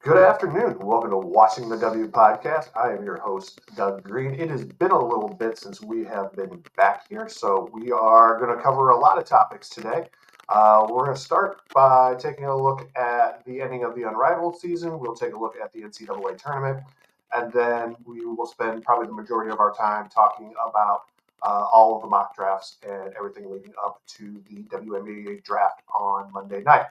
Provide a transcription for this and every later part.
Good afternoon. Welcome to Watching the W podcast. I am your host, Doug Green. It has been a little bit since we have been back here, so we are going to cover a lot of topics today. We're going to start by taking a look at the ending of the Unrivaled season. We'll take a look at the NCAA tournament, and then we will spend probably the majority of our time talking about all of the mock drafts and everything leading up to the WNBA draft on Monday night.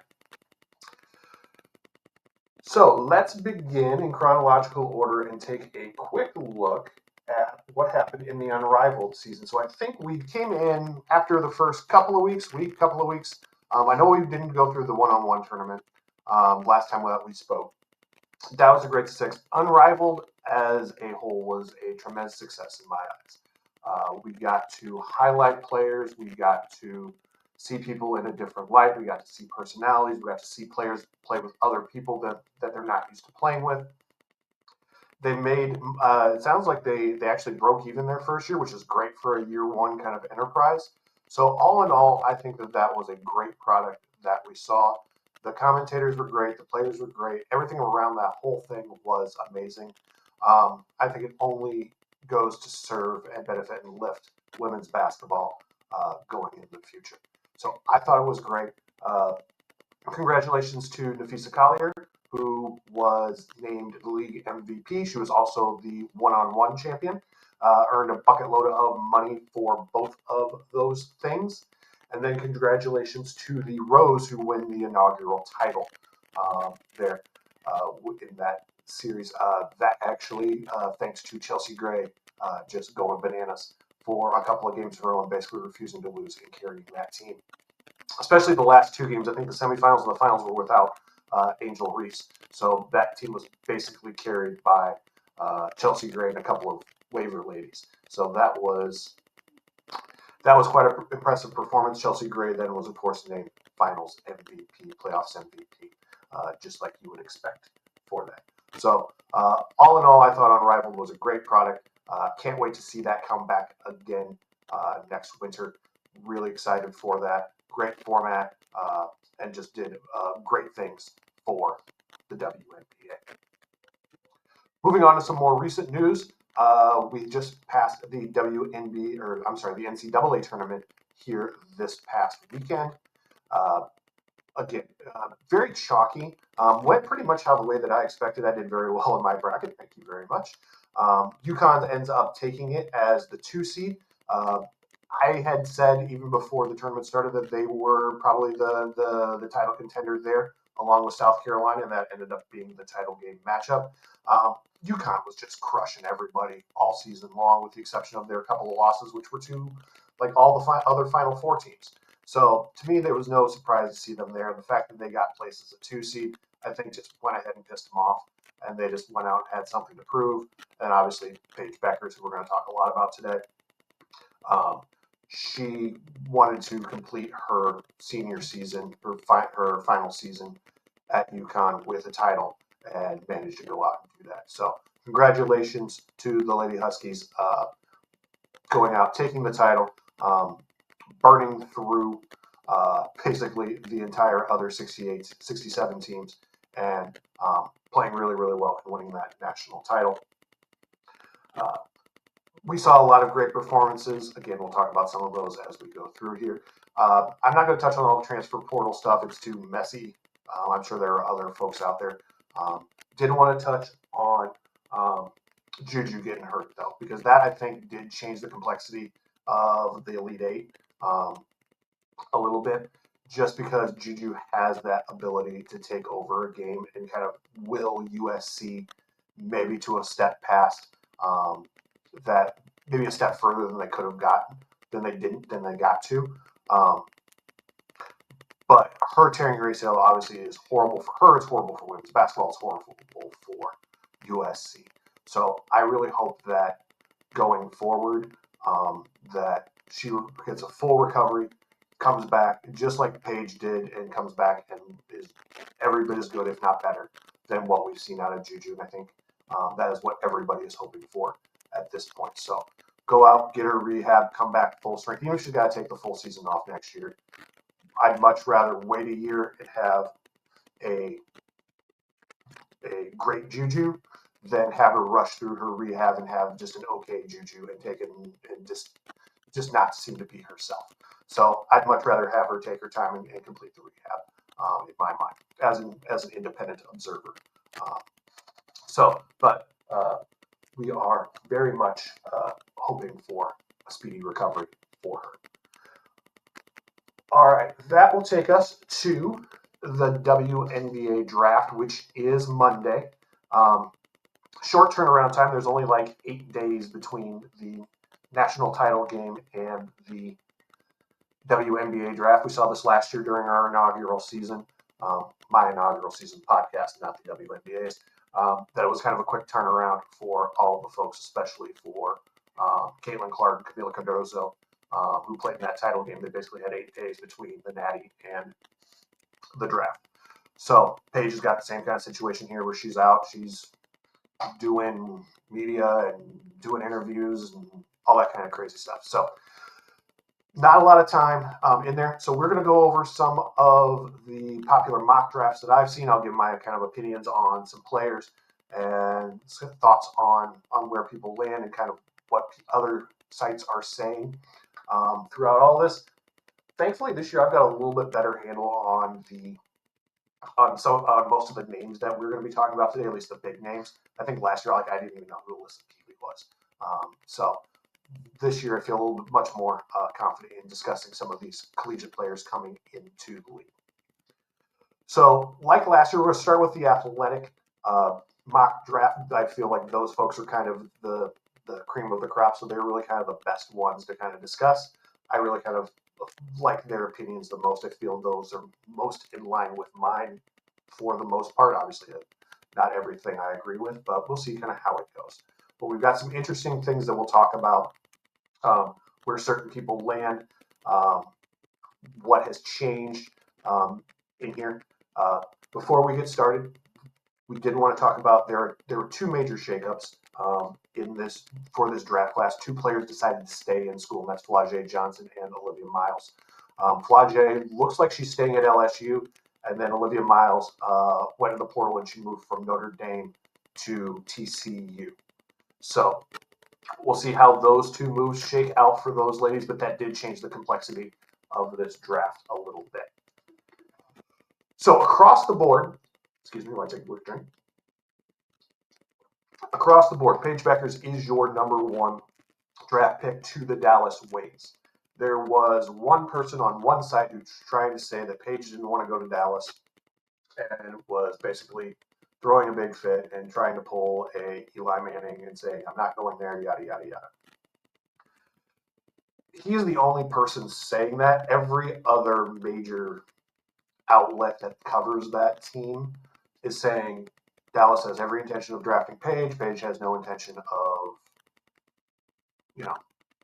So let's begin in chronological order and take a quick look at what happened in the Unrivaled season. So I think we came in after the first couple of weeks. I know we didn't go through the one-on-one tournament last time that we spoke. That was a great six. Unrivaled as a whole was a tremendous success in my eyes. We got to highlight players. We got to see people in a different light. We got to see personalities. We got to see players play with other people that they're not used to playing with. They made, it sounds like they actually broke even their first year, which is great for a year one kind of enterprise. So all in all, I think that was a great product that we saw. The commentators were great. The players were great. Everything around that whole thing was amazing. I think it only goes to serve and benefit and lift women's basketball going into the future. So I thought it was great. Congratulations to Nafisa Collier, who was named the league MVP. She was also the one-on-one champion, earned a bucket load of money for both of those things. And then congratulations to the Rose, who win the inaugural title there in that series. That actually, thanks to Chelsea Gray, just going bananas for a couple of games in a row and basically refusing to lose and carrying that team. Especially the last two games. I think the semifinals and the finals were without Angel Reese. So that team was basically carried by Chelsea Gray and a couple of waiver ladies. So that was quite an impressive performance. Chelsea Gray then was, of course, named Finals MVP, Playoffs MVP, just like you would expect for that. So all in all, I thought Unrivaled was a great product. Can't wait to see that come back again next winter. Really excited for that. Great format, and just did great things for the WNBA. Moving on to some more recent news, we just passed the the NCAA tournament here this past weekend. Again, very chalky. Went pretty much the way that I expected. I did very well in my bracket. Thank you very much. UConn ends up taking it as the 2 seed. I had said even before the tournament started that they were probably the title contender there, along with South Carolina, and that ended up being the title game matchup. UConn was just crushing everybody all season long, with the exception of their couple of losses, which were to like all the other Final Four teams. So to me, there was no surprise to see them there. The fact that they got placed as a 2 seed, I think, just went ahead and pissed them off, and they just went out and had something to prove. And obviously, Paige Beckers, who we're going to talk a lot about today. She wanted to complete her senior season, her final season at UConn with a title, and managed to go out and do that. So congratulations to the Lady Huskies going out, taking the title, burning through basically the entire other 68, 67 teams, and playing really, really well and winning that national title. We saw a lot of great performances. Again, we'll talk about some of those as we go through here. I'm not going to touch on all the transfer portal stuff. It's too messy. I'm sure there are other folks out there. Didn't want to touch on Juju getting hurt, though, because that, I think, did change the complexity of the Elite Eight a little bit, just because Juju has that ability to take over a game and kind of will USC maybe to a step past that, maybe a step further than they could have gotten, than they got to. But her tearing her ACL obviously is horrible for her. It's horrible for women's basketball. It's horrible for USC. So I really hope that going forward, that she gets a full recovery, comes back just like Paige did, and comes back and is every bit as good, if not better, than what we've seen out of Juju. And I think that is what everybody is hoping for at this point. So go out, get her rehab, come back full strength. Even if she's got to take the full season off next year, I'd much rather wait a year and have a a great juju than have her rush through her rehab and have just an okay juju and take it and just not seem to be herself. So I'd much rather have her take her time and complete the rehab, in my mind, as an independent observer. Um, but we are very much hoping for a speedy recovery for her. All right, that will take us to the WNBA draft, which is Monday. Short turnaround time. There's only like 8 days between the national title game and the WNBA draft. We saw this last year during our inaugural season, my inaugural season podcast, not the WNBA's. That it was kind of a quick turnaround for all of the folks, especially for Caitlin Clark, Camila Cardozo, who played in that title game. They basically had 8 days between the Natty and the draft. So Paige has got the same kind of situation here where she's out. She's doing media and doing interviews and all that kind of crazy stuff. So not a lot of time in there. So we're going to go over some of the popular mock drafts that I've seen. I'll give my kind of opinions on some players and some thoughts on where people land and kind of what other sites are saying throughout all this. Thankfully, this year I've got a little bit better handle on most of the names that we're going to be talking about today, at least the big names. I think last year, I didn't even know who Alyssa Keeley was. So this year, I feel a little bit much more confident in discussing some of these collegiate players coming into the league. So, like last year, we're going to start with the athletic mock draft. I feel like those folks are kind of the cream of the crop, so they're really kind of the best ones to kind of discuss. I really kind of like their opinions the most. I feel those are most in line with mine for the most part. Obviously, not everything I agree with, but we'll see kind of how it goes. But we've got some interesting things that we'll talk about, where certain people land, what has changed in here. Before we get started, we did want to talk about there were 2 major shakeups for this draft class. 2 players decided to stay in school, and that's Flau'jae Johnson and Olivia Miles. Flau'jae looks like she's staying at LSU, and then Olivia Miles went in the portal and she moved from Notre Dame to TCU. So we'll see how those 2 moves shake out for those ladies, but that did change the complexity of this draft a little bit. So across the board, excuse me while I take a quick drink. Across the board, Paige Bueckers is your number 1 draft pick to the Dallas Wings. There was one person on one side who's trying to say that Paige didn't want to go to Dallas and was basically throwing a big fit and trying to pull a Eli Manning and say, I'm not going there, yada, yada, yada. He's the only person saying that. Every other major outlet that covers that team is saying Dallas has every intention of drafting Paige. Paige has no intention of,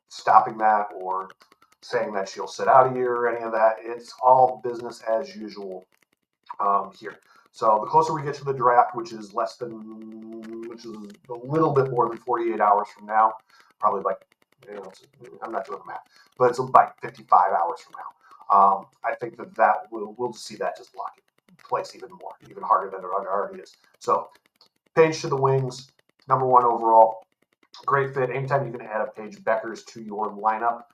stopping that or saying that she'll sit out a year or any of that. It's all business as usual here. So the closer we get to the draft, which is a little bit more than 48 hours from now, probably like, I'm not doing the math, but it's like 55 hours from now. I think that we'll see that just lock in place even harder than it already is. So Paige to the Wings, number 1 overall, great fit. Anytime you can add a Paige Bueckers to your lineup,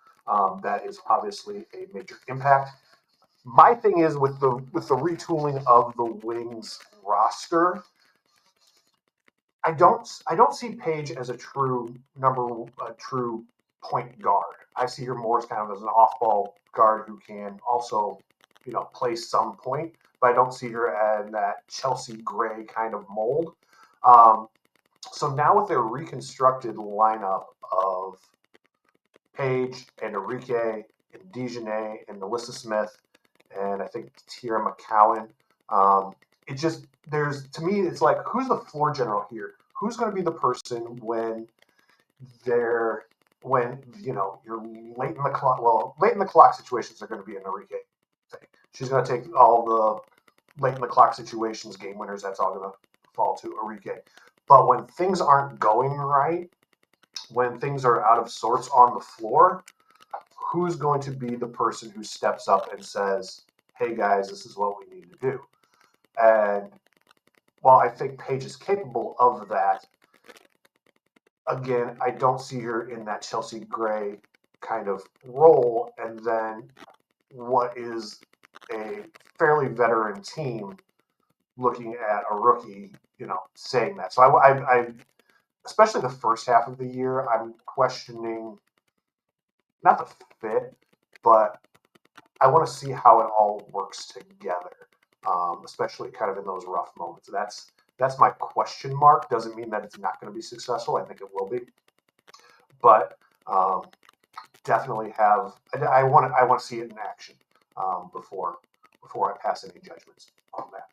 that is obviously a major impact. My thing is with the retooling of the Wings roster, I don't see Paige as a true point guard. I see her more as kind of as an off-ball guard who can also, play some point, but I don't see her in that Chelsea Gray kind of mold. So now with their reconstructed lineup of Paige and Enrique and Dejanay and Melissa Smith and I think Tierra McCowan, to me, it's like, who's the floor general here? Who's going to be the person when you're late in the clock? Well, late in the clock situations are going to be an Enrique thing. She's going to take all the late in the clock situations, game winners. That's all going to fall to Enrique. But when things aren't going right, when things are out of sorts on the floor, who's going to be the person who steps up and says, hey guys, this is what we need to do? And while I think Paige is capable of that, again, I don't see her in that Chelsea Gray kind of role. And then what is a fairly veteran team looking at a rookie, saying that. So I especially the first half of the year, I'm questioning not the fit, but I want to see how it all works together, especially kind of in those rough moments. That's my question mark. Doesn't mean that it's not going to be successful. I think it will be, but definitely have. I want to see it in action before I pass any judgments on that.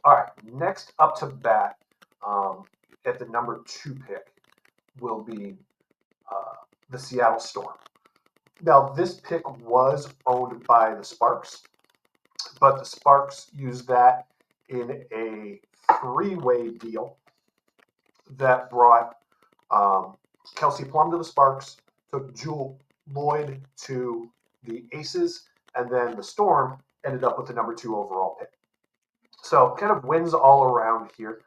All right, next up to bat at the number 2 pick will be the Seattle Storm. Now, this pick was owned by the Sparks, but the Sparks used that in a 3-way deal that brought Kelsey Plum to the Sparks, took Jewel Lloyd to the Aces, and then the Storm ended up with the number 2 overall pick. So kind of wins all around here.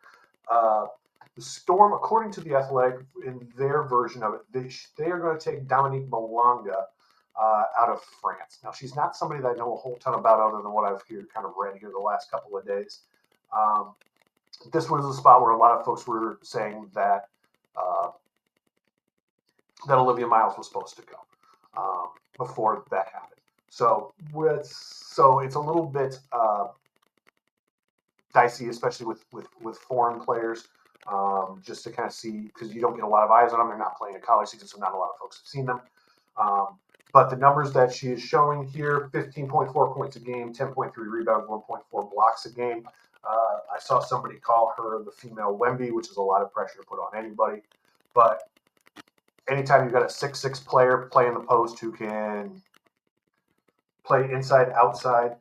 The Storm, according to The Athletic, in their version of it, they are going to take Dominique Malanga out of France. Now, she's not somebody that I know a whole ton about other than what I've kind of read here the last couple of days. This was a spot where a lot of folks were saying that that Olivia Miles was supposed to go before that happened. So it's a little bit dicey, especially with foreign players, just to kind of see, because you don't get a lot of eyes on them. They're not playing a college season, so not a lot of folks have seen them. But the numbers that she is showing here, 15.4 points a game, 10.3 rebounds, 1.4 blocks a game. I saw somebody call her the female Wemby, which is a lot of pressure to put on anybody. But anytime you've got a 6'6" player playing the post who can play inside, outside,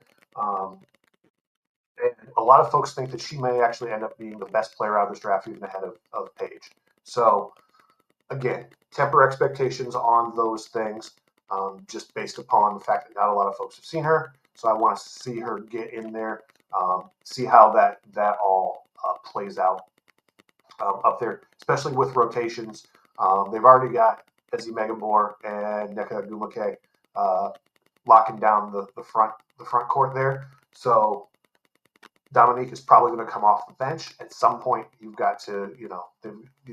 and a lot of folks think that she may actually end up being the best player out of this draft, even ahead of Paige. So, again, temper expectations on those things, just based upon the fact that not a lot of folks have seen her. So I want to see her get in there, see how that all plays out up there, especially with rotations. They've already got Ezzy Megabor and Nneka Ogwumike locking down the front court there. So Dominique is probably going to come off the bench at some point. You've got to, you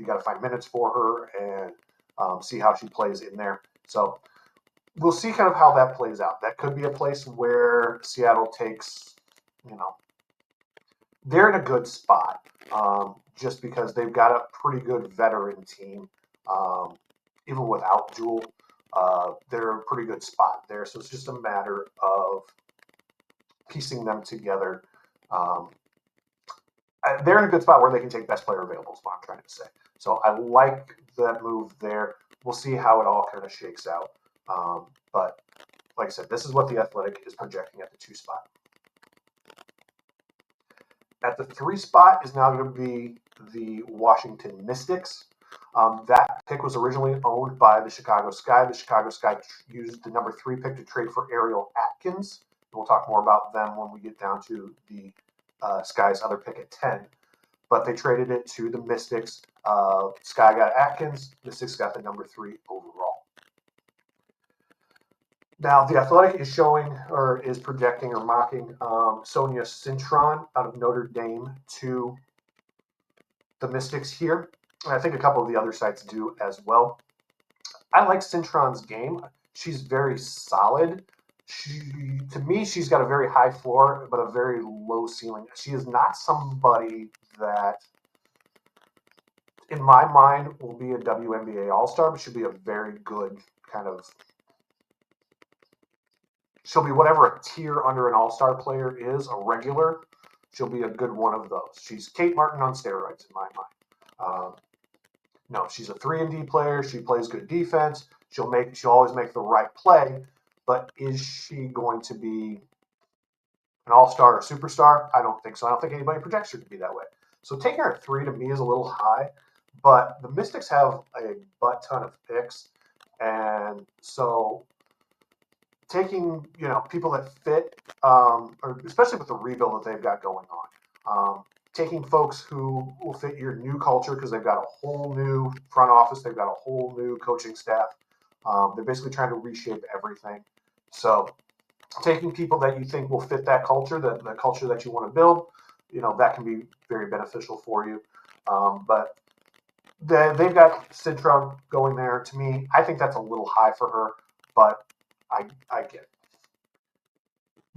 got to find minutes for her and see how she plays in there. So we'll see kind of how that plays out. That could be a place where Seattle takes, they're in a good spot just because they've got a pretty good veteran team. Even without Jewel, they're in a pretty good spot there. So it's just a matter of piecing them together. They're in a good spot where they can take best player available is what I'm trying to say. So I like that move there. We'll see how it all kind of shakes out. But like I said, this is what the Athletic is projecting at the 2 spot. At the 3 spot is now going to be the Washington Mystics. That pick was originally owned by the Chicago Sky. The Chicago Sky used the number 3 pick to trade for Ariel Atkins. We'll talk more about them when we get down to the Sky's other pick at 10. But they traded it to the Mystics. Sky got Atkins. Mystics got the number 3 overall. Now, the Athletic is showing, or is projecting, or mocking Sonia Cintron out of Notre Dame to the Mystics here. And I think a couple of the other sites do as well. I like Cintron's game. She's very solid. To me, she's got a very high floor, but a very low ceiling. She is not somebody that, in my mind, will be a WNBA All-Star, but she'll be a very good kind of, she'll be whatever a tier under an All-Star player is, a regular. She'll be a good one of those. She's Kate Martin on steroids, in my mind. No, she's a 3-and-D player. She plays good defense. She'll always make the right play. But is she going to be an all-star or superstar? I don't think so. I don't think anybody projects her to be that way. So taking her at 3 to me is a little high. But the Mystics have a butt ton of picks. And so taking, people that fit, or especially with the rebuild that they've got going Taking folks who will fit your new culture because they've got a whole new front office, they've got a whole new coaching staff. They're basically trying to reshape everything. So taking people that you think will fit that culture, the culture that you want to build, that can be very beneficial for you. But they've got Citron going there. To me, I think that's a little high for her, but I get it.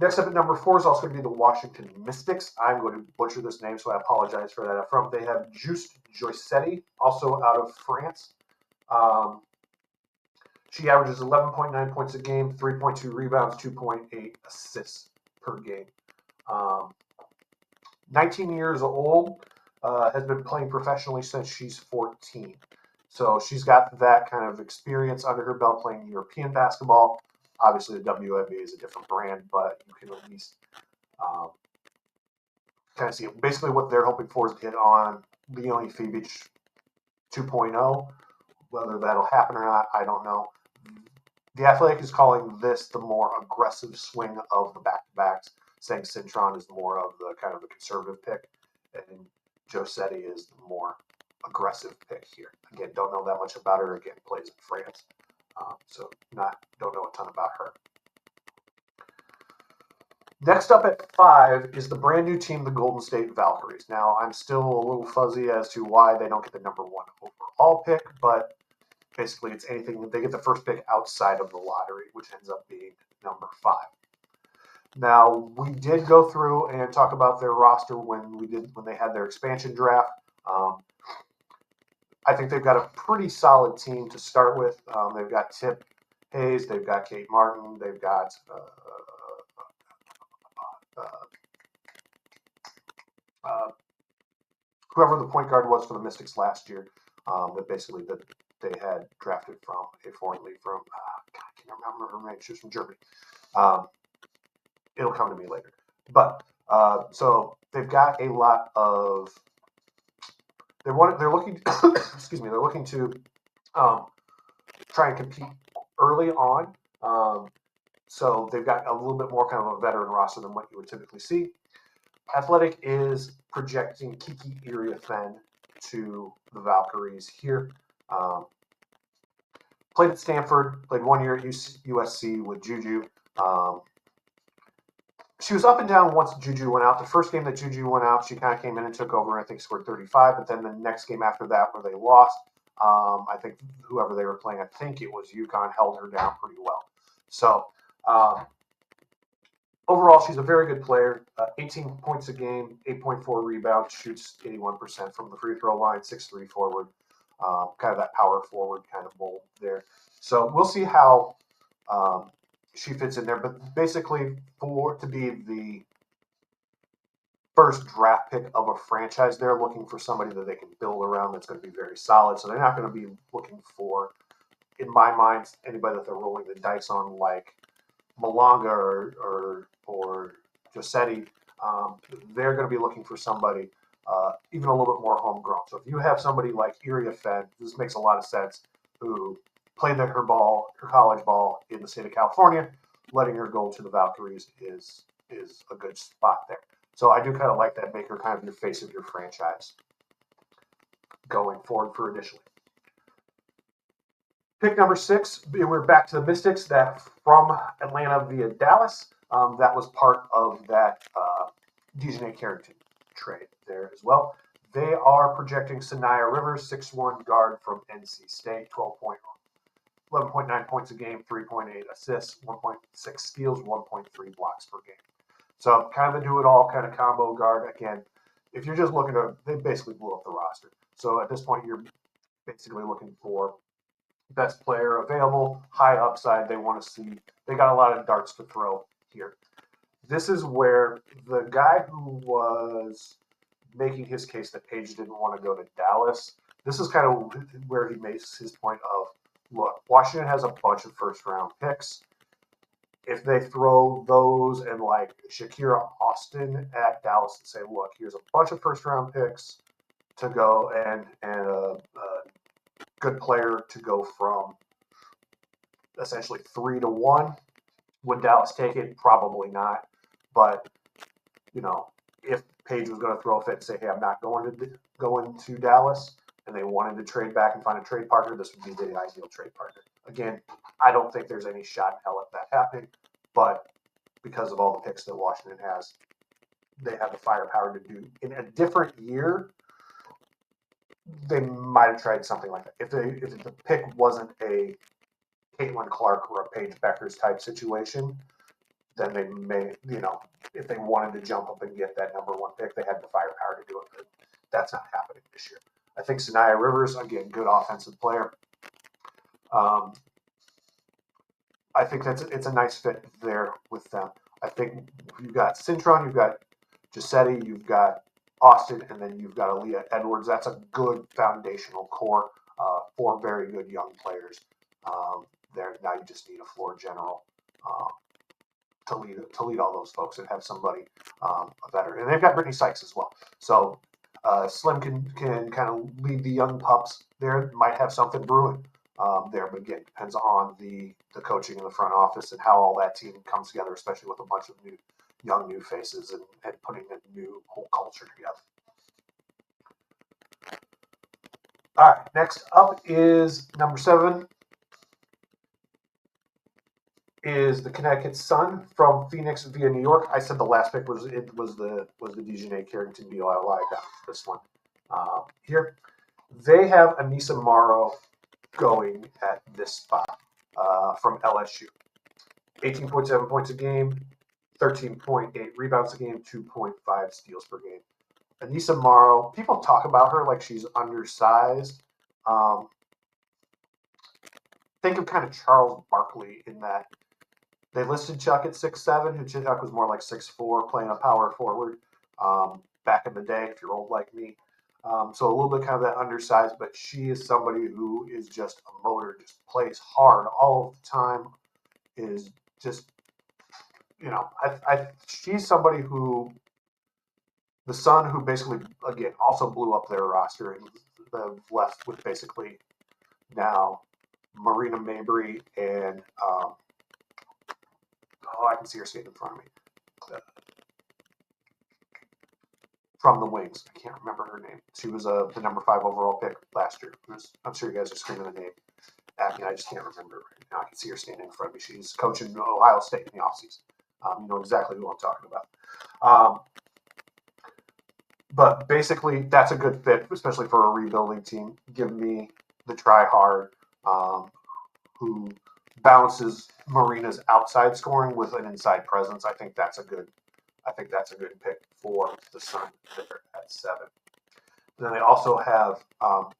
Next up at number 4 is also going to be the Washington Mystics. I'm going to butcher this name, so I apologize for that up front. They have Juste Joycetti, also out of France. She averages 11.9 points a game, 3.2 rebounds, 2.8 assists per game. 19 years old, has been playing professionally since she's 14. So she's got that kind of experience under her belt playing European basketball. Obviously, the WNBA is a different brand, but you can at least kind of see it. Basically, what they're hoping for is to hit on Leonie Fibic 2.0. Whether that'll happen or not, I don't know. The Athletic is calling this the more aggressive swing of the back-to-backs, saying Citron is more of the kind of the conservative pick, and Josetti is the more aggressive pick here. Again, don't know that much about her. Again, plays in France, so don't know a ton about her. Next up at 5 is the brand new team, the Golden State Valkyries. Now, I'm still a little fuzzy as to why they don't get the number 1 overall pick, but basically it's anything. They get the first pick outside of the lottery, which ends up being number 5. Now, we did go through and talk about their roster when they had their expansion draft. I think they've got a pretty solid team to start with. They've got Tip Hayes, they've got Kate Martin, they've got whoever the point guard was for the Mystics last year. That they had drafted from a foreign league from. God, I can't remember her name. She was from Germany. It'll come to me later. But so they've got a lot of. They're looking. Excuse me. They're looking to try and compete early on. So they've got a little bit more kind of a veteran roster than what you would typically see. Athletic is projecting Kiki Iriafen to the Valkyries here. Played at Stanford, played 1 year at USC with Juju. She was up and down once Juju went out. The first game that Juju went out, she kind of came in and took over, and I think scored 35. But then the next game after that, where they lost, I think whoever they were playing, I think it was UConn, held her down pretty well. So overall, she's a very good player. 18 points a game, 8.4 rebounds, shoots 81% from the free throw line, 6'3" forward, kind of that power forward kind of mold there. So we'll see how she fits in there. But basically, to be the first draft pick of a franchise, they're looking for somebody that they can build around that's going to be very solid. So they're not going to be looking for, in my mind, anybody that they're rolling the dice on like Malonga or Josetti. They're going to be looking for somebody even a little bit more homegrown. So if you have somebody like Iriafen, this makes a lot of sense, who played her college ball in the state of California, letting her go to the Valkyries is a good spot there. So I do kind of like that, make her kind of your face of your franchise going forward for initially. Pick number 6, we're back to the Mystics, that from Atlanta via Dallas. That was part of that Dejanay Carrington trade there as well. They are projecting Sanaya Rivers, 6'1" guard from NC State, 11.9 points a game, 3.8 assists, 1.6 steals, 1.3 blocks per game. So kind of a do-it-all kind of combo guard. Again, if you're just looking to, they basically blew up the roster. So at this point, you're basically looking for best player available, high upside. They want to see, they got a lot of darts to throw here. This is where the guy who was making his case that Page didn't want to go to Dallas, this is kind of where he makes his point of, look, Washington has a bunch of first-round picks. If they throw those and like Shakira Austin at Dallas and say, look, here's a bunch of first-round picks to go and a good player to go from essentially 3 to 1, would Dallas take it? Probably not. But, if Paige was going to throw a fit and say, "Hey, I'm not going to Dallas," and they wanted to trade back and find a trade partner, this would be the ideal trade partner. Again, I don't think there's any shot in hell at that happening, but because of all the picks that Washington has, they have the firepower to do. In a different year, they might have tried something like that. If the pick wasn't a Caitlin Clark or a Paige Beckers type situation, then they may, if they wanted to jump up and get that number one pick, they had the firepower to do it. But that's not happening this year. I think Sanaya Rivers, again, good offensive player. I think it's a nice fit there with them. I think you've got Cintron, you've got Giuseppe, you've got Austin, and then you've got Aaliyah Edwards. That's a good foundational core. Four very good young players there. Now you just need a floor general to lead all those folks and have somebody a veteran. And they've got Brittany Sykes as well. So Slim can kind of lead the young pups there. Might have something brewing there, but again, depends on the coaching in the front office and how all that team comes together, especially with a bunch of new faces and putting a new whole culture together. All right, next up is number 7 is the Connecticut Sun from Phoenix via New York. I said the last pick was the Dejanay Carrington deal. I lied about this one here. They have Anissa Morrow going at this spot from LSU. 18.7 points a game, 13.8 rebounds a game, 2.5 steals per game. Anissa Morrow, people talk about her like she's undersized. Think of kind of Charles Barkley in that they listed Chuck at 6'7", who Chuck was more like 6'4", playing a power forward back in the day, if you're old like me. So a little bit kind of that undersized, but she is somebody who is just a motor, just plays hard all of the time, is just, she's somebody who, the Sun, who basically, again, also blew up their roster and left with basically now Marina Mabry and, I can see her skating in front of me. From the Wings. I can't remember her name. She was the number 5 overall pick last year. I'm sure you guys are screaming the name at me. I just can't remember right now. I can see her standing in front of me. She's coaching Ohio State in the offseason. You know exactly who I'm talking about. But basically, that's a good fit, especially for a rebuilding team. Give me the try-hard who balances Marina's outside scoring with an inside presence. I think that's a good pick for the Sun there at 7. And then they also have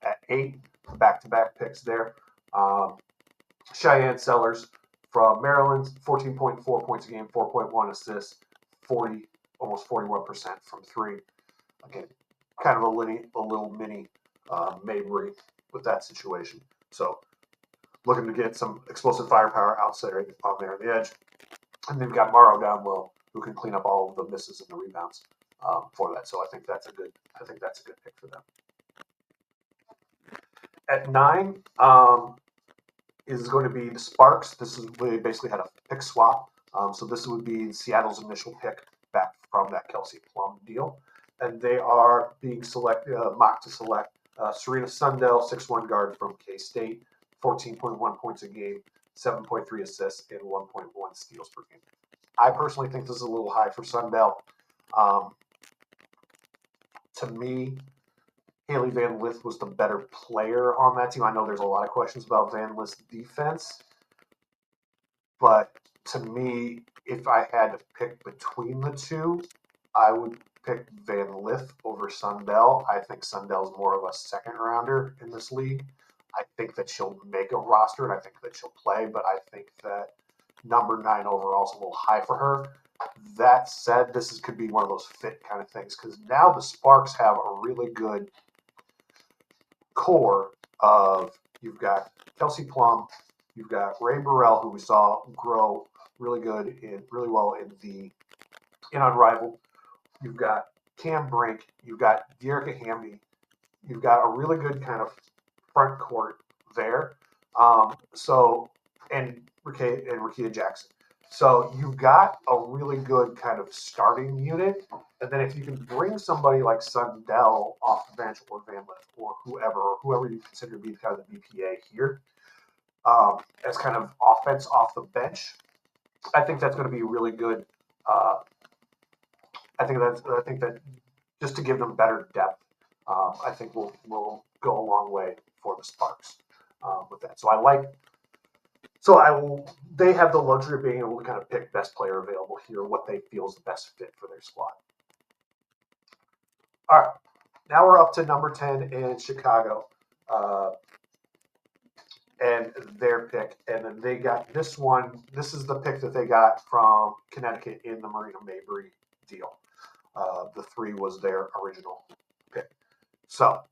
at 8 back-to-back picks there. Cheyenne Sellers from Maryland, 14.4 points a game, 4.1 assists, almost 41% from 3. Again, kind of a little mini Mabry with that situation. So looking to get some explosive firepower outside on there on the edge. And they've got Morrow down low, who can clean up all of the misses and the rebounds for that. So I think that's a good pick for them. At 9 is going to be the Sparks. They basically had a pick swap. So this would be Seattle's initial pick back from that Kelsey Plum deal. And they are being mocked to select Serena Sundell, 6'1" guard from K-State, 14.1 points a game, 7.3 assists, and 1.1 steals per game. I personally think this is a little high for Sundell. To me, Haley Van Lith was the better player on that team. I know there's a lot of questions about Van Lith's defense, but to me, if I had to pick between the two, I would pick Van Lith over Sundell. I think Sundell's more of a second rounder in this league. I think that she'll make a roster, and I think that she'll play, but I think that number 9 overall is a little high for her. That said, this could be one of those fit kind of things, because now the Sparks have a really good core of, you've got Kelsey Plum, you've got Ray Burrell, who we saw grow really well in Unrivaled. You've got Cam Brink, you've got Dearica Hamby, you've got a really good kind of front court there. And Rakia Jackson. So you've got a really good kind of starting unit, and then if you can bring somebody like Sundell off the bench or Van Lith or whoever you consider to be kind of the BPA here, as kind of offense off the bench, I think that's going to be really good. Uh, I think that just to give them better depth, I think will go a long way for the Sparks with that. They have the luxury of being able to kind of pick best player available here, what they feel is the best fit for their squad. All right, now we're up to number 10 in Chicago. And their pick, and then they got this one. This is the pick that they got from Connecticut in the Marina Mabry deal. The 3 was their original pick. So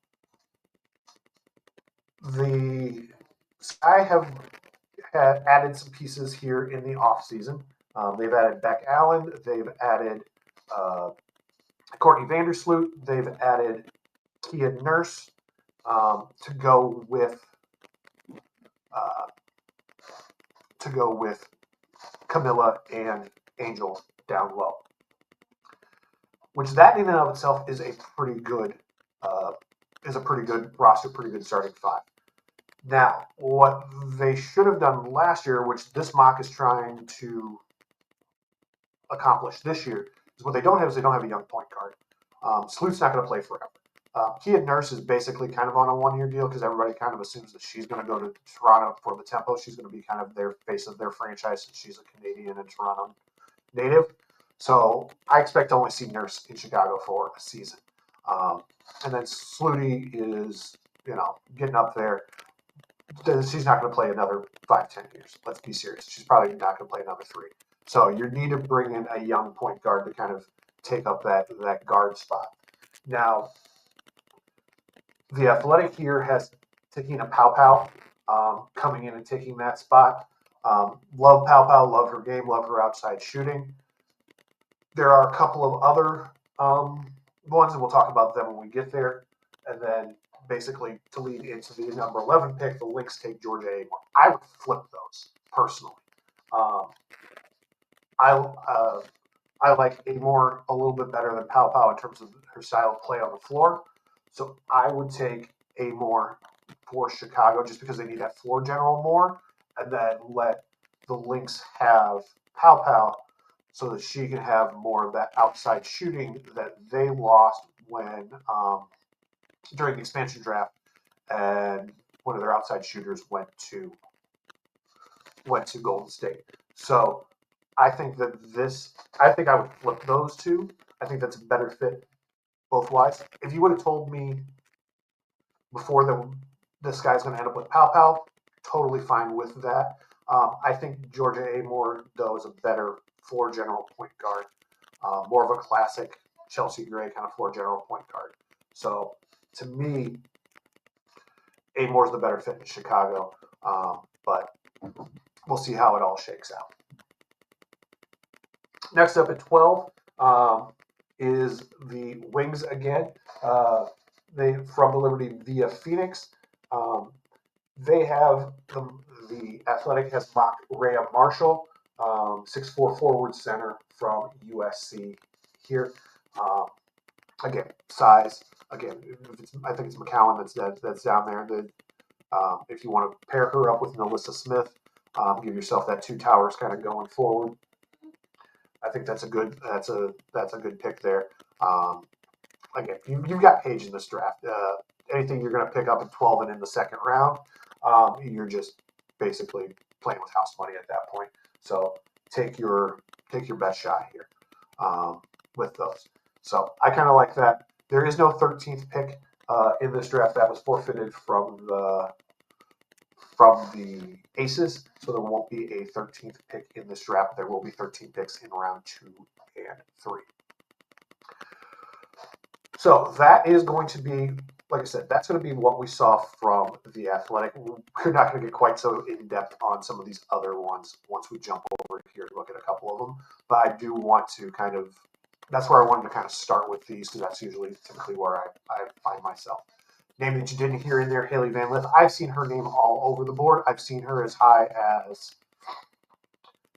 I have had added some pieces here in the offseason. They've added Beck Allen. They've added Courtney Vandersloot. They've added Kia Nurse to go with Camilla and Angel down low. Which that in and of itself is a pretty good roster, pretty good starting 5. Now, what they should have done last year, which this mock is trying to accomplish this year, is what they don't have a young point guard. Sloot's not going to play forever. Kia Nurse is basically kind of on a 1-year deal because everybody kind of assumes that she's going to go to Toronto for the tempo. She's going to be kind of their face of their franchise since she's a Canadian and Toronto native. So I expect to only see Nurse in Chicago for a season. And then Sluty is, getting up there. She's not going to play another 5-10 years. Let's be serious. She's probably not going to play another 3. So you need to bring in a young point guard to kind of take up that guard spot. Now, the Athletic here has Takina Paopao coming in and taking that spot. Love Paopao, love her game, love her outside shooting. There are a couple of other ones, and we'll talk about them when we get there. And then basically to lead into the number 11 pick, the Lynx take Georgia Amore. I would flip those personally. I like Amore a little bit better than Paopao in terms of her style of play on the floor. So I would take Amore for Chicago just because they need that floor general more, and then let the Lynx have Paopao so that she can have more of that outside shooting that they lost when during the expansion draft, and one of their outside shooters went to Golden State. So I think I would flip those 2. I think that's a better fit both wise. If you would have told me before this guy's going to end up with Paopao, totally fine with that. I think Georgia Amore, though, is a better floor general point guard, more of a classic Chelsea Gray kind of floor general point guard. So to me, Amore's the better fit in Chicago, but we'll see how it all shakes out. Next up at 12 is the Wings again. They from the Liberty via Phoenix. They have the Athletic has mocked Rhea Marshall, 6'4" forward center from USC here. Again, size. Again, I think it's McCowan that's down there. If you want to pair her up with Melissa Smith, give yourself that 2 towers kind of going forward. I think that's a good pick there. Again, you've got Paige in this draft. Anything you're going to pick up at 12 and in the second round, you're just basically playing with house money at that point. So take your best shot here with those. So I kind of like that. There is no 13th pick in this draft. That was forfeited from the Aces, so there won't be a 13th pick in this draft. There will be 13 picks in round 2 and 3. So that is going to be, like I said, that's going to be what we saw from the Athletic. We're not going to get quite so in-depth on some of these other ones once we jump over here and look at a couple of them. But I do want to that's where I wanted to kind of start with these, because that's usually typically where I find myself. Name that you didn't hear in there, Haley Van Lith. I've seen her name all over the board. I've seen her as high as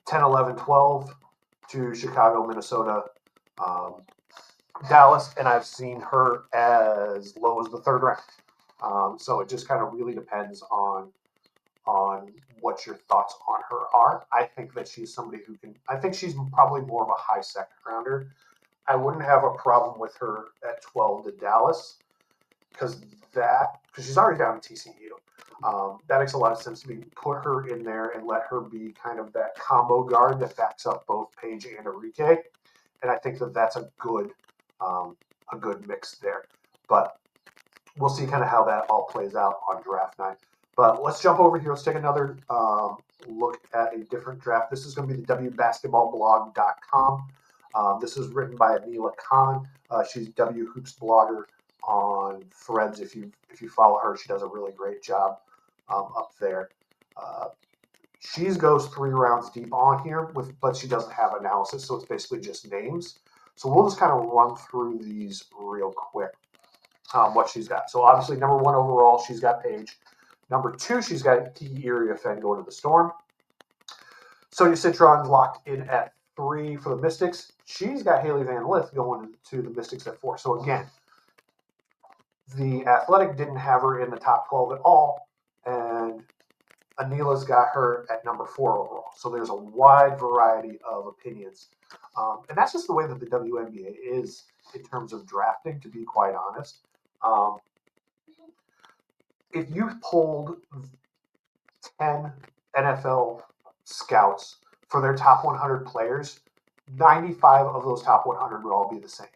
10, 11, 12 to Chicago, Minnesota, Dallas, and I've seen her as low as the third round. So it just kind of really depends on what your thoughts on her are. I think that she's somebody who can. I think she's probably more of a high second rounder. I wouldn't have a problem with her at 12 to Dallas because she's already down to TCU. That makes a lot of sense to me. Put her in there and let her be kind of that combo guard that backs up both Paige and Enrique, and I think that that's a good mix there. But we'll see kind of how that all plays out on draft night. But let's jump over here. Let's take another look at a different draft. This is going to be the wbasketballblog.com. This is written by Anila Khan. She's W Hoops blogger on Threads. If you follow her, she does a really great job up there. She goes 3 rounds deep on here, but she doesn't have analysis, so it's basically just names. So we'll just kind of run through these real quick. What she's got. So obviously, number 1 overall, she's got Paige. Number 2, she's got Kiki Iriafen going to the Storm. Sonia Citron's locked in at 3 for the Mystics. She's got Haley Van Lith going to the Mystics at 4. So again, the Athletic didn't have her in the top 12 at all, and Anila's got her at number 4 overall. So there's a wide variety of opinions. And that's just the way that the WNBA is in terms of drafting, to be quite honest. If you polled 10 NFL scouts for their top 100 players, 95 of those top 100 would all be the same.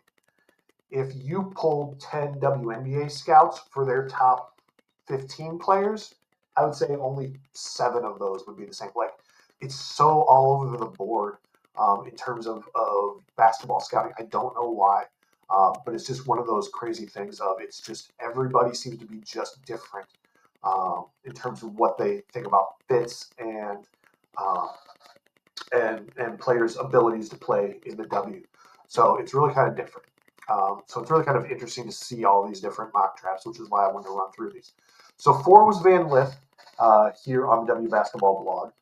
If you polled 10 WNBA scouts for their top 15 players, I would say only 7 of those would be the same. Like, it's so all over the board in terms of basketball scouting. I don't know why. But it's just one of those crazy things of it's just everybody seems to be just different in terms of what they think about fits and players' abilities to play in the W. So it's really kind of different. So it's really kind of interesting to see all these different mock drafts, which is why I wanted to run through these. So 4 was Van Lith here on the W Basketball blog.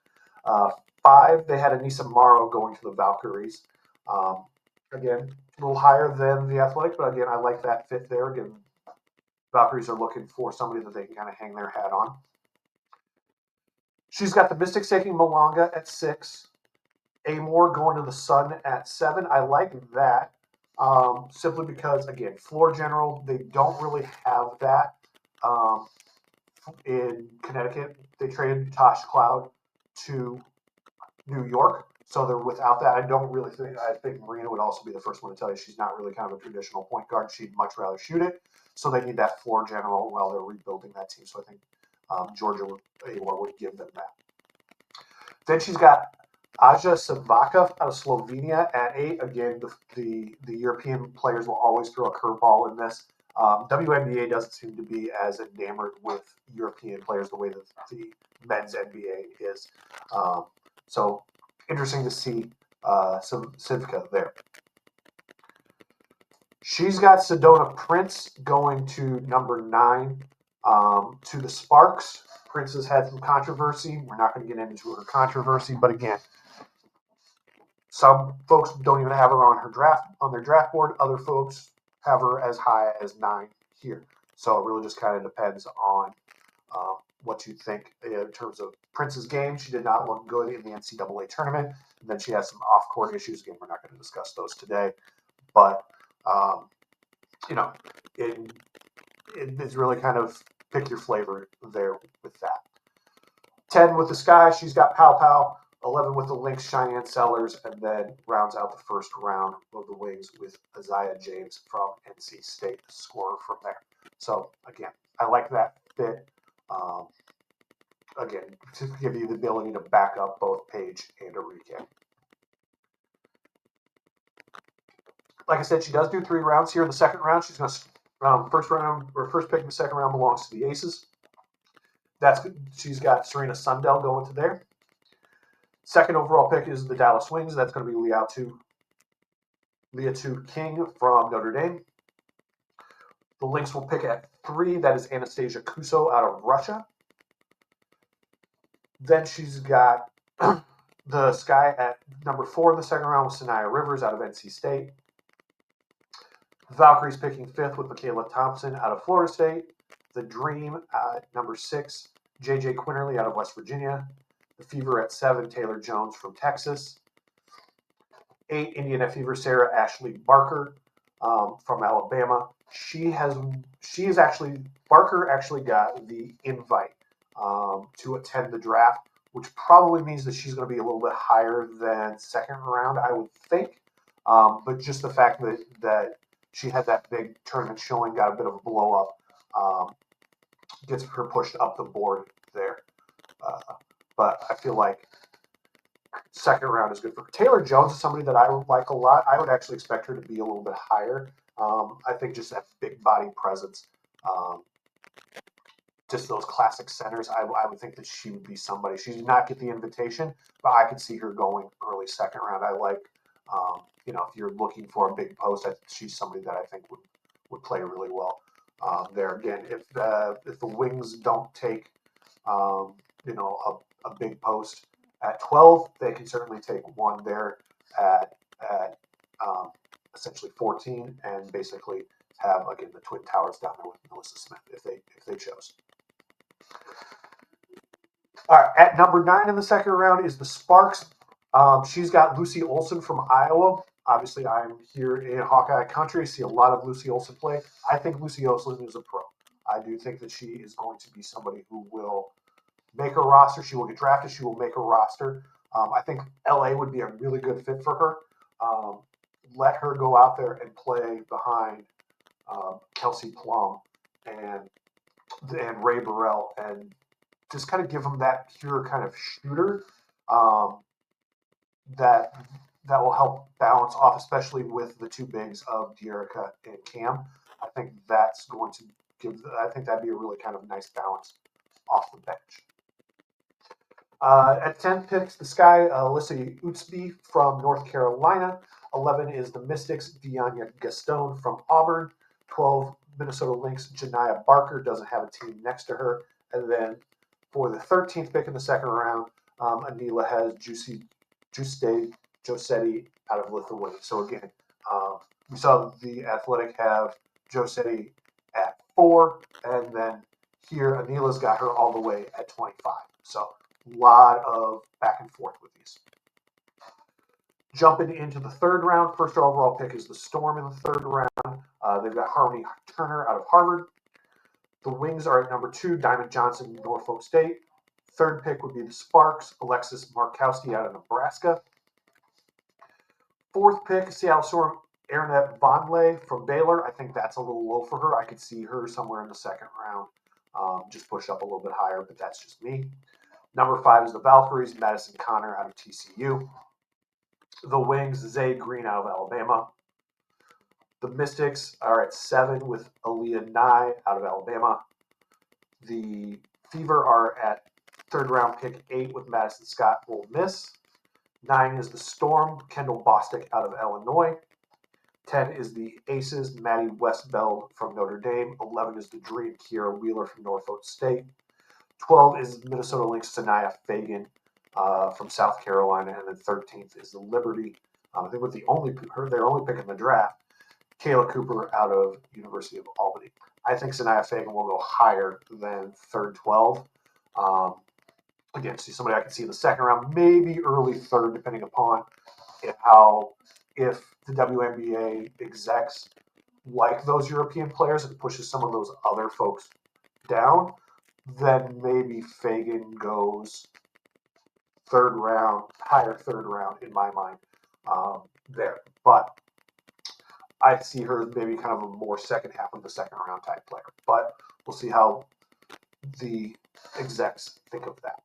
5, they had Anissa Morrow going to the Valkyries. Again, a little higher than the Athletic, but again, I like that fit there. Again, Valkyries are looking for somebody that they can kind of hang their hat on. She's got the Mystics taking Malanga at 6. Amore going to the Sun at 7. I like that simply because, again, floor general, they don't really have that in Connecticut. They traded Tosh Cloud to New York. So they're without that. I think Marina would also be the first one to tell you she's not really kind of a traditional point guard. She'd much rather shoot it. So they need that floor general while they're rebuilding that team. So I think Georgia Amore would give them that. Then she's got Aja Savakov out of Slovenia at 8. Again, the European players will always throw a curveball in this. WNBA doesn't seem to be as enamored with European players the way that the men's NBA is. So interesting to see some Sivka there. She's got Sedona Prince going to number 9 to the Sparks. Prince has had some controversy. We're not going to get into her controversy, but again, some folks don't even have her on their draft board. Other folks have her as high as 9 here. So it really just kind of depends on what you think in terms of Prince's game. She did not look good in the NCAA tournament. And then she has some off-court issues. Again, we're not going to discuss those today. But, it's really kind of pick your flavor there with that. 10 with the Sky, she's got Pow Pow. 11 with the Lynx, Cheyenne Sellers, and then rounds out the first round of the Wings with Isaiah James from NC State, the scorer from there. So, again, I like that fit. Again, to give you the ability to back up both Paige and Enrique. Like I said, she does do 3 rounds here in the second round. She's going to first pick in the second round belongs to the Aces. That's good. She's got Serena Sundell going to there. Second overall pick is the Dallas Wings. That's going to be Leah King from Notre Dame. The Lynx will pick at 3. That is Anastasia Kuso out of Russia. Then she's got The Sky at number 4 in the second round was Sanaya Rivers out of NC State. Valkyries picking 5th with Michaela Thompson out of Florida State. The Dream at number 6, JJ Quinterly out of West Virginia. The Fever at 7, Taylor Jones from Texas. 8, Indiana Fever, Sarah Ashley Barker from Alabama. Barker actually got the invite to attend the draft, which probably means that she's going to be a little bit higher than second round, I would think. But just the fact that she had that big tournament showing, got a bit of a blow up, gets her pushed up the board there. But I feel like second round is good for her. Taylor Jones is somebody that I would like a lot. I would actually expect her to be a little bit higher. I think just that big body presence, just those classic centers, I would think that she would be somebody. She did not get the invitation, but I could see her going early second round. I like, if you're looking for a big post, she's somebody that I think would play really well there. Again, if the Wings don't take, a big post at 12, they can certainly take one there at essentially 14, and basically have, again, the Twin Towers down there with Melissa Smith if they chose. All right, at number 9 in the second round is the Sparks. She's got Lucy Olson from Iowa. Obviously, I'm here in Hawkeye country, see a lot of Lucy Olson play. I think Lucy Olson is a pro. I do think that she is going to be somebody who will make a roster. She will get drafted. She will make a roster. I think LA would be a really good fit for her. Let her go out there and play behind Kelsey Plum and Ray Burrell, and just kind of give them that pure kind of shooter that will help balance off, especially with the two bigs of Dearica and Cam. I think that's going to I think that'd be a really kind of nice balance off the bench. At 10 picks, the Sky, Alyssa Utsby from North Carolina. 11 is the Mystics, Deania Gaston from Auburn. 12, Minnesota Lynx, Janiyah Barker, doesn't have a team next to her. And then for the 13th pick in the second round, Anila has Juste Josetti out of Lithuania. So again, we saw the Athletic have Josetti at 4, and then here Anila's got her all the way at 25. So a lot of back and forth with these. Jumping into the third round, first overall pick is the Storm in the third round. They've got Harmony Turner out of Harvard. The Wings are at number 2, Diamond Johnson, Norfolk State. Third pick would be the Sparks, Alexis Markowski out of Nebraska. Fourth pick, Seattle Storm, Aaronette Vonleh from Baylor. I think that's a little low for her. I could see her somewhere in the second round, just push up a little bit higher, but that's just me. Number 5 is the Valkyries, Madison Connor out of TCU. The Wings, Zay Green out of Alabama. The Mystics are at 7 with Aaliyah Nye out of Alabama. The Fever are at third round pick 8 with Madison Scott, Ole Miss. 9 is the Storm, Kendall Bostic out of Illinois. 10 is the Aces, Maddie Westbeld from Notre Dame. 11 is the Dream, Kiera Wheeler from Norfolk State. 12 is Minnesota Lynx, Sanaya Fagan from South Carolina. And then 13th is the Liberty. I think with their only pick in the draft, Kayla Cooper out of University of Albany. I think Sanaya Fagan will go higher than third 12. Again, see somebody I can see in the second round, maybe early third, depending upon if the WNBA execs like those European players and pushes some of those other folks down, then maybe Fagan goes third round, higher third round in my mind there. But I see her maybe kind of a more second half of the second round type player. But we'll see how the execs think of that.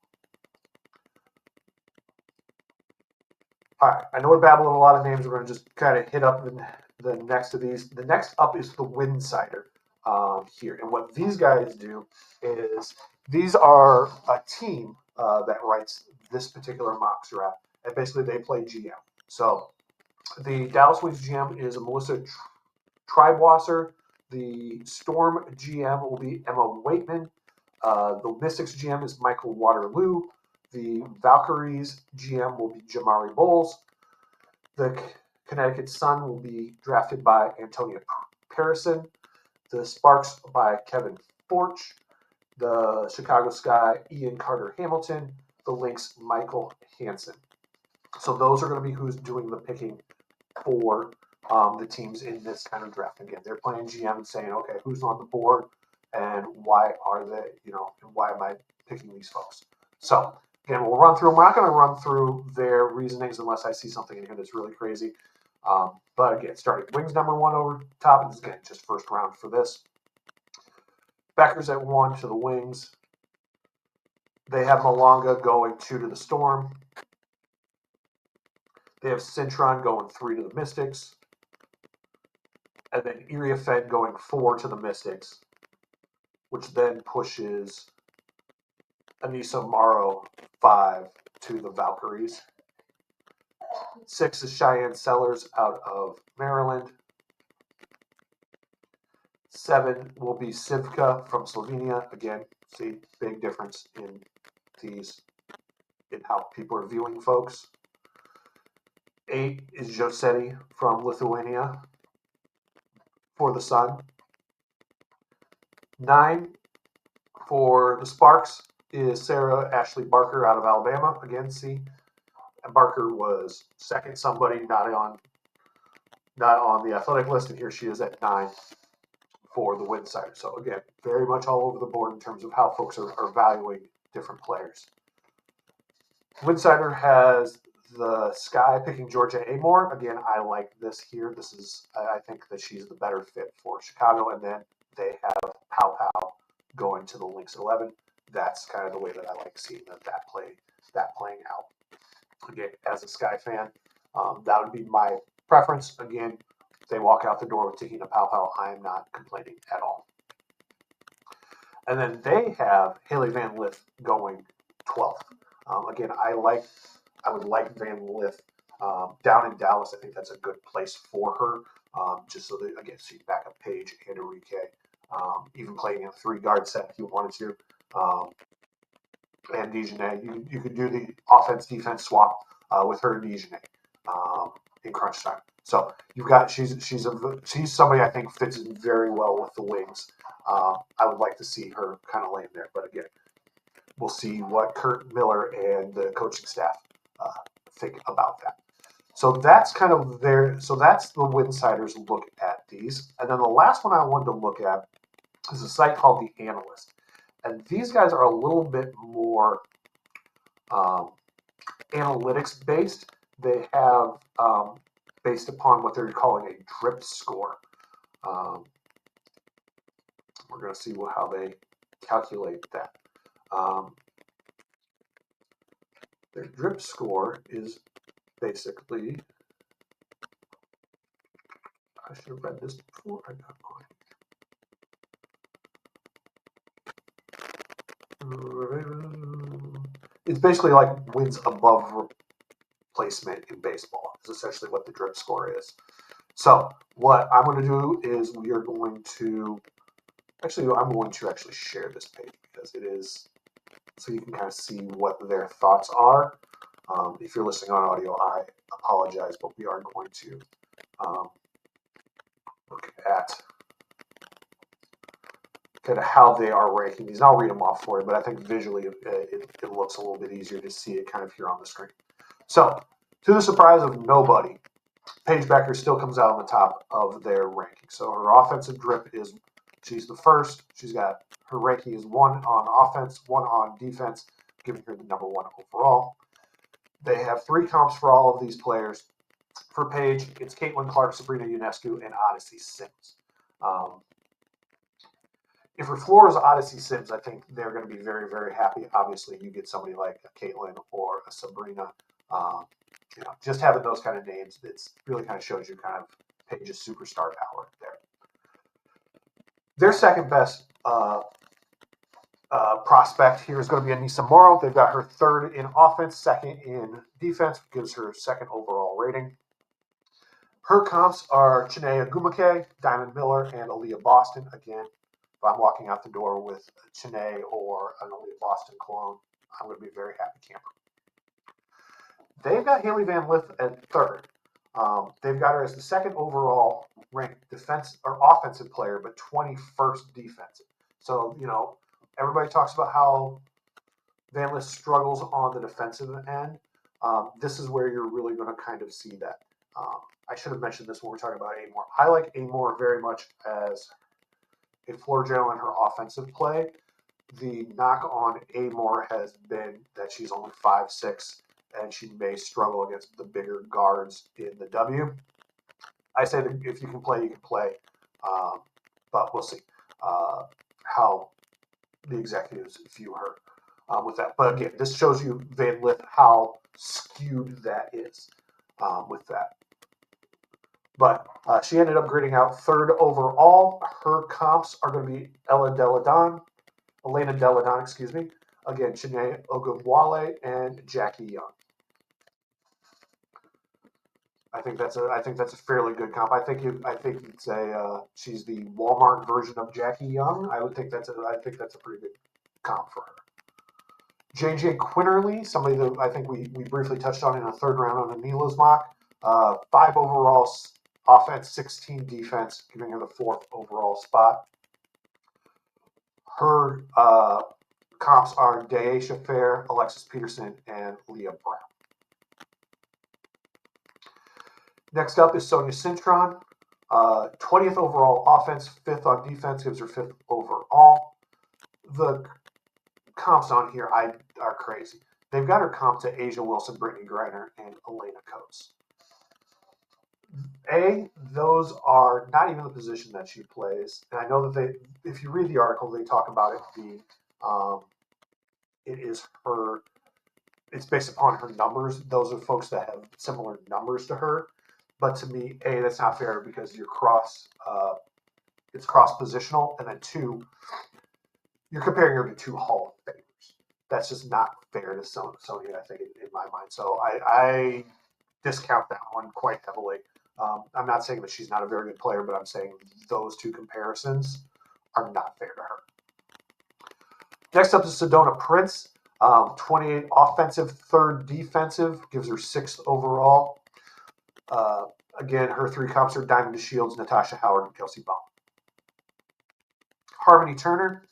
All right, I know we're babbling a lot of names. We're going to just kind of hit up the next of these. The next up is the Winsider here. And what these guys do is these are a team that writes this particular mock draft. And basically they play GM. So the Dallas Wings GM is Melissa Triebwasser. The Storm GM will be Emma Waitman. The Mystics GM is Michael Waterloo. The Valkyries GM will be Jamari Bowles. The Connecticut Sun will be drafted by Antonia Parison. The Sparks by Kevin Forch. The Chicago Sky, Ian Carter Hamilton. The Lynx, Michael Hansen. So those are going to be who's doing the picking for the teams in this kind of draft. Again, they're playing GM and saying, okay, who's on the board and why are they, and why am I picking these folks? So again, we'll run through them. We're not going to run through their reasonings unless I see something in here that's really crazy. But again, starting Wings number 1 over top, and again, just first round for this. Beckers at 1 to the Wings. They have Malonga going 2 to the Storm. They have Cintron going 3 to the Mystics. And then Iria Fed going 4 to the Mystics, which then pushes Anissa Morrow 5 to the Valkyries. 6 is Cheyenne Sellers out of Maryland. 7 will be Sivka from Slovenia. Again, see, big difference in these, in how people are viewing folks. 8 is Josetti from Lithuania for the Sun. 9 for the Sparks is Sarah Ashley Barker out of Alabama. Again, see, and Barker was second somebody not on the athletic list, and here she is at 9 for the Windsider. So again, very much all over the board in terms of how folks are valuing different players. Windsider has the Sky picking Georgia Amore. Again, I like this here. I think that she's the better fit for Chicago. And then they have Pow Pow going to the Lynx 11. That's kind of the way that I like seeing that playing out. Again, as a Sky fan, that would be my preference. Again, if they walk out the door with Tahina Pow Pow, I am not complaining at all. And then they have Haley Van Lith going 12th. Again, I would like Van Lith down in Dallas. I think that's a good place for her. Just so that, again, see backup Paige and Enrique, even playing a 3-guard set if you wanted to. And Dijonay, you could do the offense-defense swap with her and Dijonay in crunch time. So you've got she's somebody I think fits in very well with the Wings. I would like to see her kind of land there, but again, we'll see what Kurt Miller and the coaching staff think about that. So that's kind of so that's the Windsiders look at these. And then the last one I wanted to look at is a site called The Analyst. And these guys are a little bit more analytics based. They have based upon what they're calling a drip score. We're going to see how they calculate that. Their drip score is basically, I should have read this before I got mine. It's basically like wins above replacement in baseball. Is essentially what the drip score is. So what I'm going to do is I'm going to actually share this page because it is, so you can kind of see what their thoughts are. If you're listening on audio, I apologize, but we are going to look at kind of how they are ranking these. I'll read them off for you, but I think visually it looks a little bit easier to see it kind of here on the screen. So, to the surprise of nobody, Paige Becker still comes out on the top of their ranking. So her offensive drip she's the first. She's got, her ranking is 1 on offense, 1 on defense, giving her the number 1 overall. They have 3 comps for all of these players. For Paige, it's Caitlin Clark, Sabrina Ionescu, and Odyssey Sims. If her floor is Odyssey Sims, I think they're going to be very, very happy. Obviously, you get somebody like a Caitlin or a Sabrina. Just having those kind of names, it really kind of shows you kind of Paige's superstar power there. Their second best prospect here is going to be Anissa Morrow. They've got her 3rd in offense, 2nd in defense, gives her 2nd overall rating. Her comps are Chinea Gumake, Diamond Miller, and Aaliyah Boston. Again, if I'm walking out the door with Chinea or an Aaliyah Boston clone, I'm going to be a very happy camper. They've got Haley Van Lith at third. They've got her as the second overall ranked defense or offensive player, but 21st defensive. So, everybody talks about how Van Lith struggles on the defensive end. This is where you're really going to kind of see that. I should have mentioned this when we're talking about Amore. I like Amore very much as a floor general in her offensive play. The knock on Amore has been that she's only 5'6", and she may struggle against the bigger guards in the W. I say that if you can play, you can play. But we'll see how the executives view her with that. But again, this shows you Van Lith how skewed that is with that. But she ended up grading out third overall. Her comps are going to be Elena Deladon, again, Chiney Ogumwale and Jackie Young. I think that's a fairly good comp. I think you'd say she's the Walmart version of Jackie Young. I think that's a pretty good comp for her. JJ Quinterly, somebody that I think we briefly touched on in the third round on Anila's mock. 5 overall offense, 16 defense, giving her the 4th overall spot. Her comps are Daisha Fair, Alexis Peterson, and Leah Brown. Next up is Sonia Cintron. 20th overall offense, 5th on defense, gives her 5th overall. The comps on here are crazy. They've got her comp to Asia Wilson, Brittany Griner, and Elena Coates. Those are not even the position that she plays. And I know that if you read the article, they talk about it being, it's based upon her numbers. Those are folks that have similar numbers to her. But to me, that's not fair because you're it's cross positional. And then 2, you're comparing her to 2 Hall of Famers. That's just not fair to Sonia, I think, in my mind. So I discount that one quite heavily. I'm not saying that she's not a very good player, but I'm saying those 2 comparisons are not fair to her. Next up is Sedona Prince. 28 offensive, 3rd defensive, gives her 6th overall. Again, her 3 comps are Diamond DeShields, Natasha Howard, and Kelsey Baum. Harmony Turner,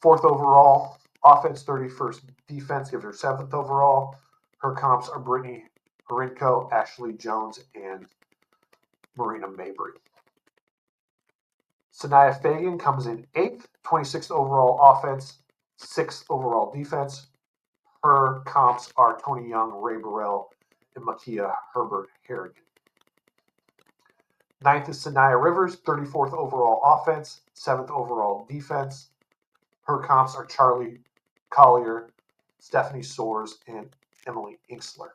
4th overall, offense, 31st defense, gives her 7th overall. Her comps are Brittany Horinko, Ashley Jones, and Marina Mabry. Sanaya Fagan comes in 8th, 26th overall offense, 6th overall defense. Her comps are Tony Young, Ray Burrell, and Makia Herbert Harrigan. 9th is Sanaya Rivers, 34th overall offense, 7th overall defense. Her comps are Charlie Collier, Stephanie Soares, and Emily Inksler.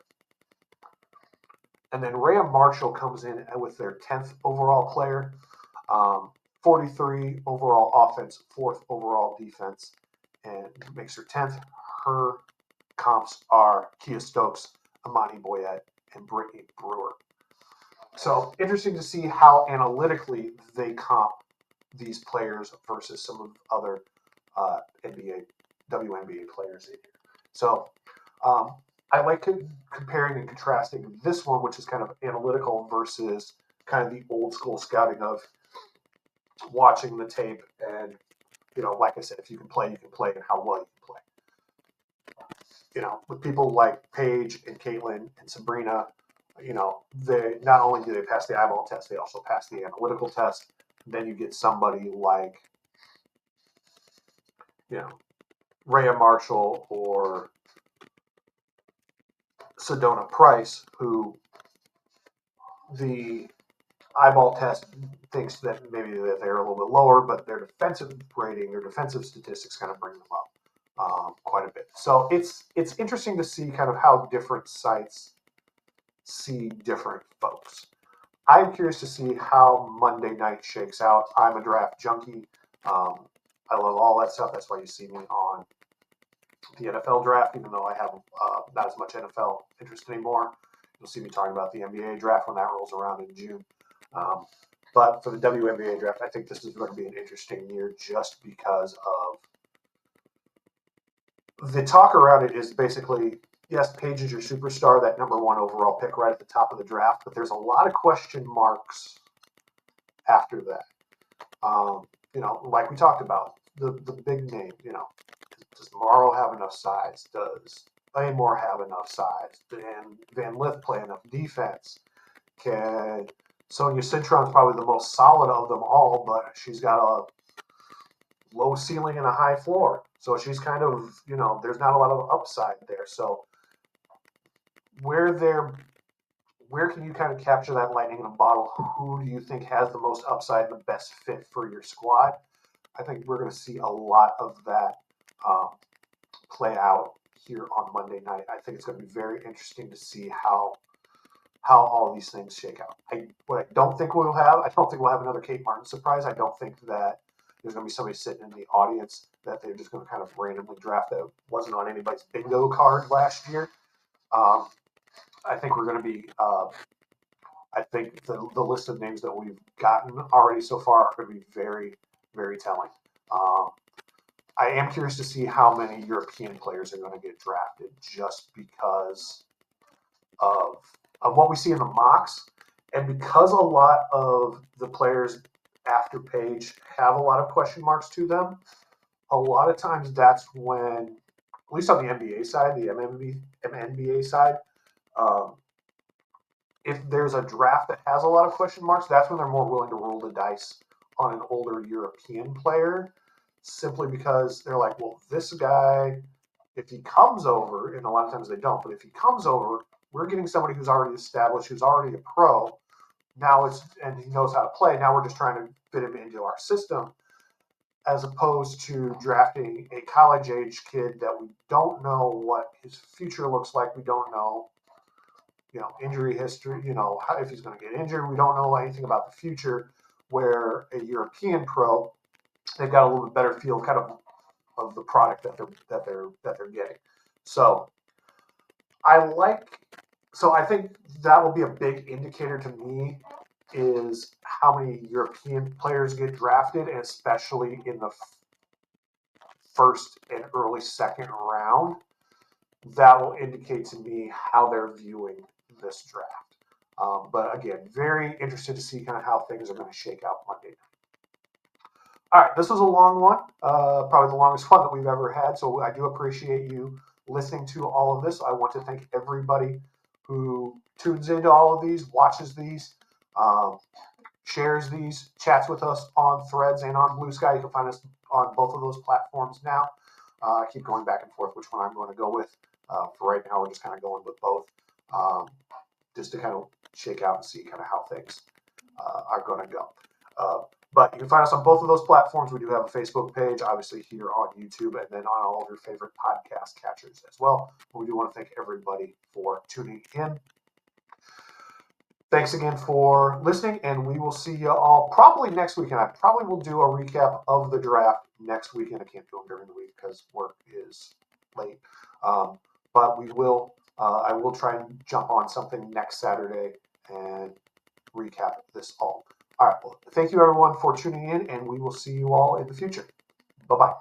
And then Rhea Marshall comes in with their 10th overall player, 43 overall offense, 4th overall defense, and makes her 10th. Her comps are Kia Stokes, Amani Boyette, and Brittany Brewer. So interesting to see how analytically they comp these players versus some of the other WNBA players in here. So I like comparing and contrasting this one, which is kind of analytical, versus kind of the old school scouting of watching the tape and, like I said, if you can play, and how well you can play. With people like Paige and Caitlin and Sabrina, they not only do they pass the eyeball test, they also pass the analytical test. Then you get somebody like, Rhea Marshall or Sedona Price, who the eyeball test thinks that maybe they're a little bit lower, but their defensive rating, their defensive statistics kind of bring them up quite a bit. So it's interesting to see kind of how different sites see different folks. I'm curious to see how Monday night shakes out. I'm a draft junkie. I love all that stuff. That's why you see me on the NFL draft, even though I have not as much NFL interest anymore. You'll see me talking about the NBA draft when that rolls around in June. But for the WNBA draft, I think this is going to be an interesting year just because of the talk around it is basically, yes, Paige is your superstar, that number one overall pick right at the top of the draft, but there's a lot of question marks after that. Like we talked about, the big name, does Morrow have enough size? Does Amore have enough size? And Van Lith play enough defense? Can Sonia Cintron's probably the most solid of them all, but she's got a low ceiling and a high floor. So she's kind of, there's not a lot of upside there. So where can you kind of capture that lightning in a bottle? Who do you think has the most upside and the best fit for your squad? I think we're going to see a lot of that play out here on Monday night. I think it's going to be very interesting to see how all these things shake out. I don't think we'll have another Kate Martin surprise. I don't think that there's going to be somebody sitting in the audience that they're just going to kind of randomly draft that wasn't on anybody's bingo card last year. I think we're going to be. I think the list of names that we've gotten already so far are going to be very, very telling. I am curious to see how many European players are going to get drafted, just because of what we see in the mocks, and because a lot of the players after Paige have a lot of question marks to them. A lot of times, that's when, at least on the NBA side, the MNBA side, if there's a draft that has a lot of question marks, that's when they're more willing to roll the dice on an older European player, simply because they're like, well, this guy, if he comes over, and a lot of times they don't, but if he comes over, we're getting somebody who's already established, who's already a pro. Now and he knows how to play. Now we're just trying to fit him into our system, as opposed to drafting a college age kid that we don't know what his future looks like. We don't know, injury history, if he's going to get injured. We don't know anything about the future, where a European pro, they've got a little bit better feel kind of the product that they're getting. So I think that will be a big indicator to me, is how many European players get drafted, and especially in the first and early second round. That will indicate to me how they're viewing this draft. But again, very interested to see kind of how things are going to shake out Monday night. All right, this was a long one, probably the longest one that we've ever had. So I do appreciate you listening to all of this. I want to thank everybody who tunes into all of these, watches these, shares these, chats with us on Threads and on Blue Sky. You can find us on both of those platforms now. I keep going back and forth which one I'm going to go with. For right now, we're just kind of going with both, just to kind of shake out and see kind of how things are going to go. But you can find us on both of those platforms. We do have a Facebook page, obviously here on YouTube, and then on all of your favorite podcast catchers as well. But we do want to thank everybody for tuning in. Thanks again for listening, and we will see you all probably next weekend. I probably will do a recap of the draft next weekend. I can't do them during the week because work is late. But we will. I will try and jump on something next Saturday and recap this all. All right. Well, thank you everyone for tuning in, and we will see you all in the future. Bye-bye.